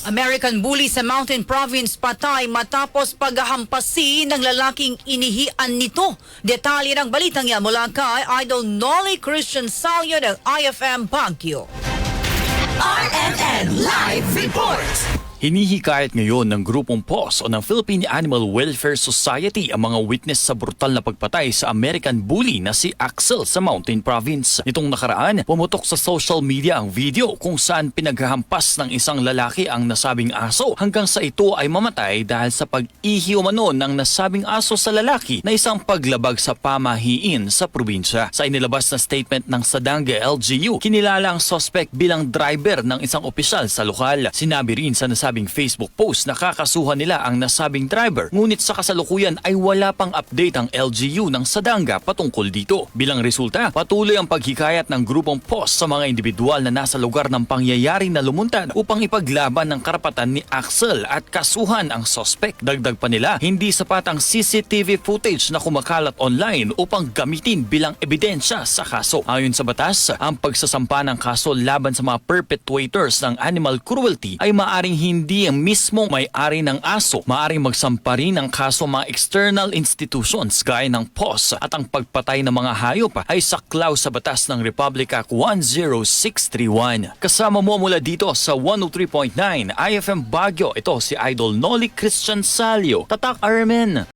American bully sa Mountain Province patay matapos paghahampasi ng lalaking inihian nito. Detalye ng balitang yan mula kay Idol Nolly Christian Salio ng IFM Baguio. RMN Live Report! Hinihikayat ngayon ng grupong PAWS o ng Philippine Animal Welfare Society ang mga witness sa brutal na pagpatay sa American bully na si Axel sa Mountain Province. Nitong nakaraan, pumutok sa social media ang video kung saan pinaghahampas ng isang lalaki ang nasabing aso hanggang sa ito ay mamatay dahil sa pag-ihi umano ng nasabing aso sa lalaki na isang paglabag sa pamahiin sa probinsya. Sa inilabas na statement ng Sadanga LGU, kinilala ang suspect bilang driver ng isang opisyal sa lokal. Sinabi rin sa nasabing Facebook post na kakasuhan nila ang nasabing driver, ngunit sa kasalukuyan ay wala pang update ang LGU ng Sadanga patungkol dito. Bilang resulta, patuloy ang paghikayat ng grupong PAWS sa mga individual na nasa lugar ng pangyayari na lumuntad upang ipaglaban ng karapatan ni Axel at kasuhan ang suspect. Dagdag pa nila, hindi sapat ang CCTV footage na kumakalat online upang gamitin bilang ebidensya sa kaso. Ayon sa batas, ang pagsasampa ng kaso laban sa mga perpetrators ng animal cruelty ay maaring hindi ang mismong may-ari ng aso. Maaring magsampa rin ng kaso mga external institutions gaya ng PAWS at ang pagpatay ng mga hayop ay saklaw sa batas ng Republic Act 10631. Kasama mo mula dito sa 103.9 IFM Baguio, ito si Idol Nolly Christian Salio. Tatak Armen!